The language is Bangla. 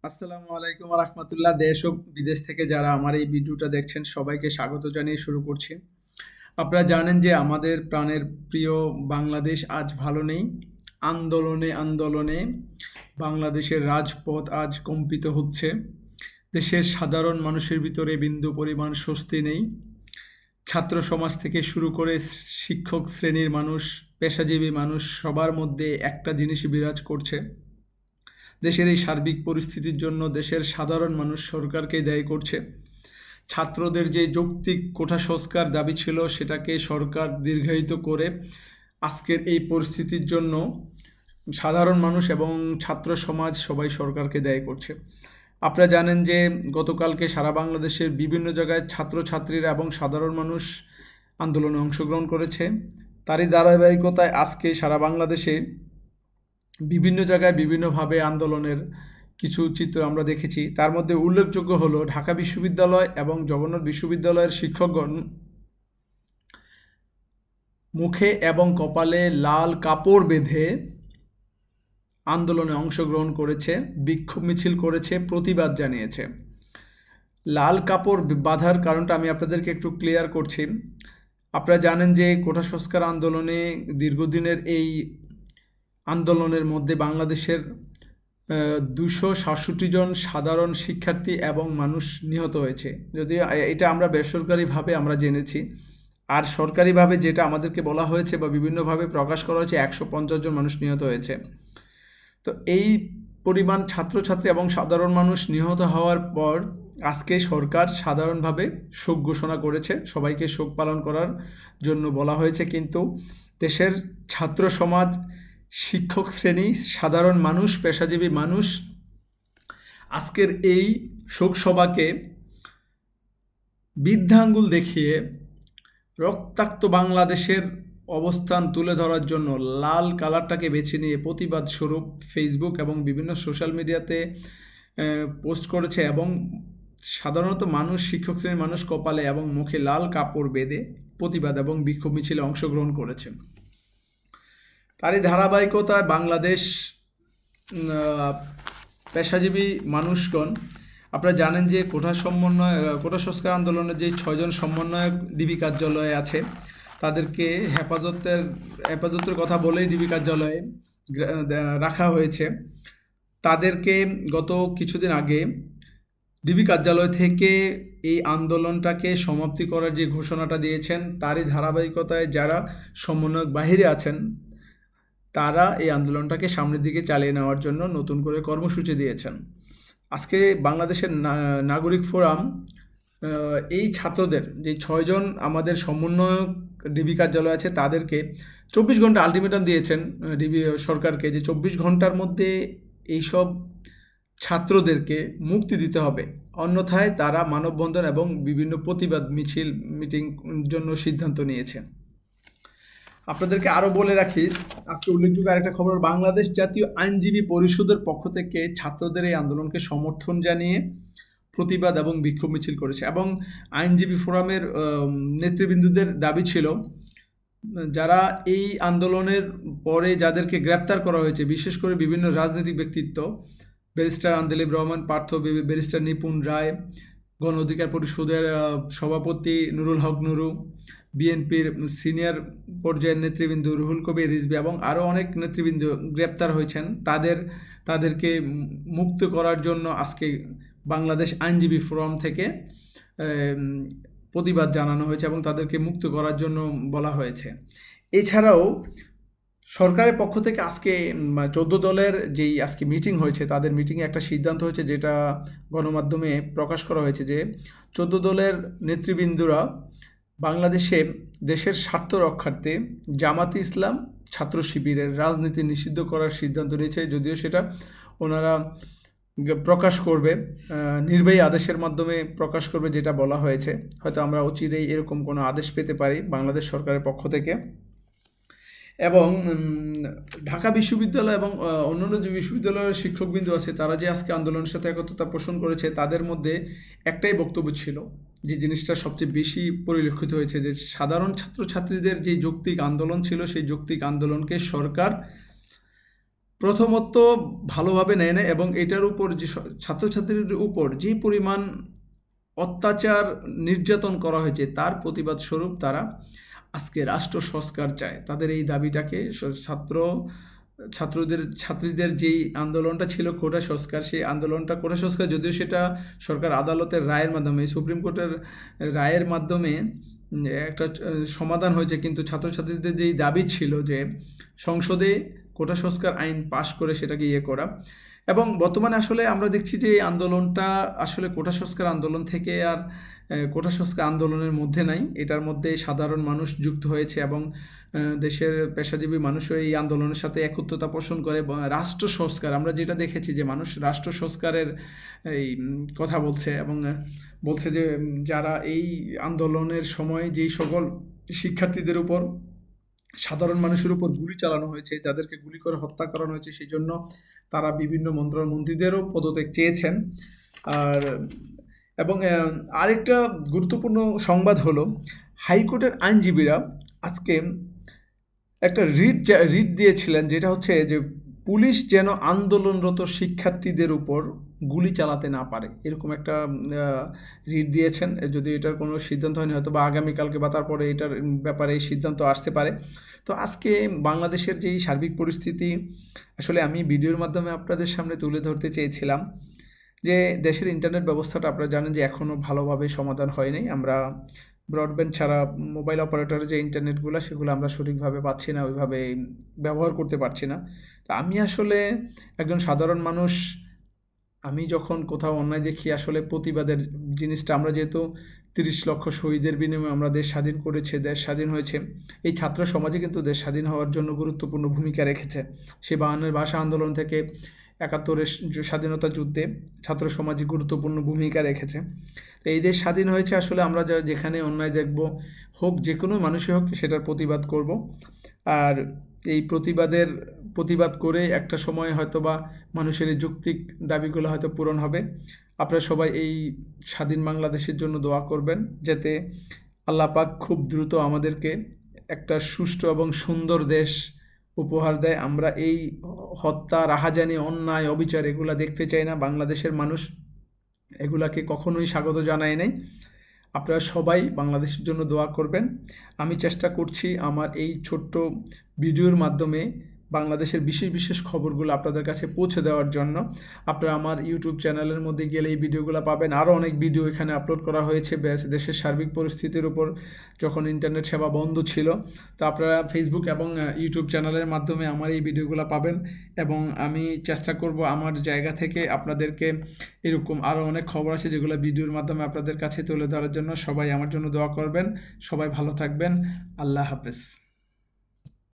আসসালামু আলাইকুম রহমতুল্লাহ। দেশ ও বিদেশ থেকে যারা আমার এই ভিডিওটা দেখছেন সবাইকে স্বাগত জানিয়ে শুরু করছি। আপনারা জানেন যে আমাদের প্রাণের প্রিয় বাংলাদেশ আজ ভালো নেই। আন্দোলনে আন্দোলনে বাংলাদেশের রাজপথ আজ কম্পিত হচ্ছে। দেশের সাধারণ মানুষের ভিতরে বিন্দু পরিমাণ স্বস্তি নেই। ছাত্র সমাজ থেকে শুরু করে শিক্ষক শ্রেণীর মানুষ, পেশাজীবী মানুষ, সবার মধ্যে একটা জিনিসই বিরাজ করছে। দেশের এই সার্বিক পরিস্থিতির জন্য দেশের সাধারণ মানুষ সরকারকে দায়ী করছে। ছাত্রদের যে যৌক্তিক কোটা সংস্কার দাবি ছিল সেটাকে সরকার দীর্ঘায়িত করে আজকের এই পরিস্থিতির জন্য সাধারণ মানুষ এবং ছাত্র সমাজ সবাই সরকারকে দায়ী করছে। আপনারা জানেন যে গতকালকে সারা বাংলাদেশের বিভিন্ন জায়গায় ছাত্রছাত্রীরা এবং সাধারণ মানুষ আন্দোলনে অংশগ্রহণ করেছে। তারই ধারাবাহিকতায় আজকে সারা বাংলাদেশে বিভিন্ন জায়গায় বিভিন্নভাবে আন্দোলনের কিছু চিত্র আমরা দেখেছি। তার মধ্যে উল্লেখযোগ্য হলো ঢাকা বিশ্ববিদ্যালয় এবং জগন্নাথ বিশ্ববিদ্যালয়ের শিক্ষকগণ মুখে এবং কপালে লাল কাপড় বেঁধে আন্দোলনে অংশগ্রহণ করেছে, বিক্ষোভ মিছিল করেছে, প্রতিবাদ জানিয়েছে। লাল কাপড় বাঁধার কারণটা আমি আপনাদেরকে একটু ক্লিয়ার করছি। আপনারা জানেন যে কোটা সংস্কার আন্দোলনে দীর্ঘদিনের এই আন্দোলনের মধ্যে বাংলাদেশের 267 জন সাধারণ শিক্ষার্থী এবং মানুষ নিহত হয়েছে। যদিও এটা আমরা বেসরকারিভাবে আমরা জেনেছি, আর সরকারিভাবে যেটা আমাদেরকে বলা হয়েছে বা বিভিন্নভাবে প্রকাশ করা হয়েছে 150 জন মানুষ নিহত হয়েছে। তো এই পরিমাণ ছাত্রছাত্রী এবং সাধারণ মানুষ নিহত হওয়ার পর আজকে সরকার সাধারণভাবে শোক ঘোষণা করেছে, সবাইকে শোক পালন করার জন্য বলা হয়েছে। কিন্তু দেশের ছাত্র সমাজ, শিক্ষক শ্রেণী, সাধারণ মানুষ, পেশাজীবী মানুষ আজকের এই শোকসভাকে বৃদ্ধাঙ্গুল দেখিয়ে রক্তাক্ত বাংলাদেশের অবস্থান তুলে ধরার জন্য লাল কালারটাকে বেছে নিয়ে প্রতিবাদ স্বরূপ ফেসবুক এবং বিভিন্ন সোশ্যাল মিডিয়াতে পোস্ট করেছে। এবং সাধারণত মানুষ, শিক্ষক শ্রেণীর মানুষ কপালে এবং মুখে লাল কাপড় বেঁধে প্রতিবাদ এবং বিক্ষোভ মিছিলে অংশগ্রহণ করেছে। তারই ধারাবাহিকতায় বাংলাদেশ পেশাজীবী মানুষগণ, আপনারা জানেন যে কোটা সংস্কার আন্দোলনের যে 6 জন সমন্বয়ক ডিবি কার্যালয়ে আছে, তাদেরকে হেফাজতের কথা বলেই ডিবি কার্যালয়ে রাখা হয়েছে। তাদেরকে গত কিছুদিন আগে ডিবি কার্যালয় থেকে এই আন্দোলনটাকে সমাপ্তি করার যে ঘোষণাটা দিয়েছেন, তারই ধারাবাহিকতায় যারা সমন্বয়ক বাহিরে আছেন তারা এই আন্দোলনটাকে সামনের দিকে চালিয়ে নেওয়ার জন্য নতুন করে কর্মসূচি দিয়েছেন। আজকে বাংলাদেশের নাগরিক ফোরাম এই ছাত্রদের যে 6 জন আমাদের সমন্বয়ক ডিবি কার্যালয় আছে তাদেরকে 24 ঘন্টা আলটিমেটাম দিয়েছেন ডিবি সরকারকে, যে 24 ঘন্টার মধ্যে এইসব ছাত্রদেরকে মুক্তি দিতে হবে, অন্যথায় তারা মানববন্ধন এবং বিভিন্ন প্রতিবাদ মিটিং জন্য সিদ্ধান্ত নিয়েছে। আপনাদেরকে আরও বলে রাখি, আজকে উল্লেখযোগ্য আরেকটা খবর, বাংলাদেশ জাতীয় আইনজীবী পরিষদের পক্ষ থেকে ছাত্রদের এই আন্দোলনকে সমর্থন জানিয়ে প্রতিবাদ এবং বিক্ষোভ মিছিল করেছে। এবং আইনজীবী ফোরামের নেতৃবৃন্দদের দাবি ছিল, যারা এই আন্দোলনের পরে যাদেরকে গ্রেপ্তার করা হয়েছে, বিশেষ করে বিভিন্ন রাজনৈতিক ব্যক্তিত্ব, ব্যারিস্টার আন্দেলিব রহমান পার্থ, ব্যারিস্টার নিপুণ রায়, গণ অধিকার পরিষদের সভাপতি নুরুল হক নুরু, বিএনপির সিনিয়র পর্যায়ের নেতৃবৃন্দ রুহুল কবির রিজভী এবং আরও অনেক নেতৃবৃন্দ গ্রেপ্তার হয়েছেন। তাদেরকে মুক্ত করার জন্য আজকে বাংলাদেশ আইনজীবী ফোরাম থেকে প্রতিবাদ জানানো হয়েছে এবং তাদেরকে মুক্ত করার জন্য বলা হয়েছে। এছাড়াও সরকারের পক্ষ থেকে আজকে 14 দলের যেই আজকে মিটিং হয়েছে, তাদের মিটিংয়ে একটা সিদ্ধান্ত হয়েছে, যেটা গণমাধ্যমে প্রকাশ করা হয়েছে, যে 14 দলের নেতৃবৃন্দরা বাংলাদেশে দেশের স্বার্থ রক্ষার্থে জামাতে ইসলাম ছাত্র শিবিরের রাজনীতি নিষিদ্ধ করার সিদ্ধান্ত নিয়েছে। যদিও সেটা ওনারা প্রকাশ করবে, নির্বাহী আদেশের মাধ্যমে প্রকাশ করবে, যেটা বলা হয়েছে। হয়তো আমরা অচিরেই এরকম কোনো আদেশ পেতে পারি বাংলাদেশ সরকারের পক্ষ থেকে। এবং ঢাকা বিশ্ববিদ্যালয় এবং অন্যান্য যে বিশ্ববিদ্যালয়ের শিক্ষকবৃন্দ আছে, তারা যে আজকে আন্দোলনের সাথে একত্রতা পোষণ করেছে, তাদের মধ্যে একটাই বক্তব্য ছিল, যে জিনিসটা সবচেয়ে বেশি পরিলক্ষিত হয়েছে, যে সাধারণ ছাত্রছাত্রীদের যে যৌক্তিক আন্দোলন ছিল, সেই যৌক্তিক আন্দোলনকে সরকার প্রথমত ভালোভাবে নেয় না, এবং এটার উপর যে ছাত্রছাত্রীদের উপর যে পরিমাণ অত্যাচার নির্যাতন করা হয়েছে তার প্রতিবাদ স্বরূপ তারা আজকে রাষ্ট্র সংস্কার চায়। তাদের এই দাবিটাকে ছাত্রীদের যেই আন্দোলনটা ছিল কোটা সংস্কার, সেই আন্দোলনটা কোটা সংস্কার, যদিও সেটা সরকার আদালতের রায়ের মাধ্যমে, সুপ্রিম কোর্টের রায়ের মাধ্যমে একটা সমাধান হয়েছে, কিন্তু ছাত্রছাত্রীদের যেই দাবি ছিল যে সংসদে কোটা সংস্কার আইন পাশ করে সেটাকে করা। এবং বর্তমানে আসলে আমরা দেখছি যে এই আন্দোলনটা আসলে কোটা সংস্কার আন্দোলন থেকে আর কোটা সংস্কার আন্দোলনের মধ্যে নাই, এটার মধ্যে সাধারণ মানুষ যুক্ত হয়েছে, এবং দেশের পেশাজীবী মানুষও এই আন্দোলনের সাথে একত্রতা পোষণ করে। রাষ্ট্র সংস্কার আমরা যেটা দেখেছি যে মানুষ রাষ্ট্র সংস্কারের এই কথা বলছে, এবং বলছে যে যারা এই আন্দোলনের সময় যেই সকল শিক্ষার্থীদের উপর, সাধারণ মানুষের উপর গুলি চালানো হয়েছে, যাদেরকে গুলি করে হত্যা করানো হয়েছে, সেই জন্য তারা বিভিন্ন মন্ত্রীদেরও পদত্যাগ চেয়েছেন। এবং আরেকটা গুরুত্বপূর্ণ সংবাদ হলো, হাইকোর্টের আইনজীবীরা আজকে একটা রিট দিয়েছিলেন, যেটা হচ্ছে যে পুলিশ যেন আন্দোলনরত শিক্ষার্থীদের উপর গুলি চালাতে না পারে, এরকম একটা রিট দিয়েছেন। যদি এটার কোনো সিদ্ধান্ত হয়নি, হয়তো বা আগামীকালকে বা তারপরে এটার ব্যাপারে সিদ্ধান্ত আসতে পারে। তো আজকে বাংলাদেশের যেই সার্বিক পরিস্থিতি আসলে আমি ভিডিওর মাধ্যমে আপনাদের সামনে তুলে ধরতে চেয়েছিলাম, যে দেশের ইন্টারনেট ব্যবস্থাটা আপনারা জানেন যে এখনও ভালোভাবে সমাধান হয়নি। আমরা ব্রডব্যান্ড ছাড়া মোবাইল অপারেটরের যে ইন্টারনেটগুলো, সেগুলো আমরা সঠিকভাবে পাচ্ছি না, ওইভাবে ব্যবহার করতে পারছি না। তো আমি আসলে একজন সাধারণ মানুষ, আমি যখন কোথাও অন্যায় দেখি, আসলে প্রতিবাদের জিনিসটা, আমরা যেহেতু 30 লক্ষ শহীদের বিনিময়ে আমরা দেশ স্বাধীন করেছে, দেশ স্বাধীন হয়েছে, এই ছাত্র সমাজে কিন্তু দেশ স্বাধীন হওয়ার জন্য গুরুত্বপূর্ণ ভূমিকা রেখেছে। সে 52-এর ভাষা আন্দোলন থেকে 71-এর স্বাধীনতা যুদ্ধে ছাত্র সমাজে গুরুত্বপূর্ণ ভূমিকা রেখেছে। তো এই দেশ স্বাধীন হয়েছে, আসলে আমরা যেখানে অন্যায় দেখব, হোক যে কোনো মানুষই হোক, সেটার প্রতিবাদ করব। আর এই প্রতিবাদ করে একটা সময় হয়তো বা মানুষের এই যৌক্তিক দাবিগুলো হয়তো পূরণ হবে। আপনারা সবাই এই স্বাধীন বাংলাদেশের জন্য দোয়া করবেন, যাতে আল্লাহ পাক খুব দ্রুত আমাদেরকে একটা সুষ্ঠু এবং সুন্দর দেশ উপহার দেয়। আমরা এই হত্যা, রাহাজানি, অন্যায়, অবিচার এগুলা দেখতে চাই না। বাংলাদেশের মানুষ এগুলাকে কখনোই স্বাগত জানায় নাই। আপনারা সবাই বাংলাদেশের জন্য দোয়া করবেন। আমি চেষ্টা করছি আমার এই ছোট্ট ভিডিওর মাধ্যমে বাংলাদেশের বিশেষ খবরগুলো আপনাদের কাছে পৌঁছে দেওয়ার জন্য। আপনারা আমার ইউটিউব চ্যানেলের মধ্যে গেলে এই ভিডিওগুলো পাবেন। আরও অনেক ভিডিও এখানে আপলোড করা হয়েছে দেশের সার্বিক পরিস্থিতির উপর, যখন ইন্টারনেট সেবা বন্ধ ছিল। তো আপনারা ফেসবুক এবং ইউটিউব চ্যানেলের মাধ্যমে আমার এই ভিডিওগুলো পাবেন, এবং আমি চেষ্টা করব আমার জায়গা থেকে আপনাদেরকে এরকম আরও অনেক খবর আছে যেগুলো ভিডিওর মাধ্যমে আপনাদের কাছে তুলে ধরার জন্য। সবাই আমার জন্য দোয়া করবেন। সবাই ভালো থাকবেন। আল্লাহ হাফেজ।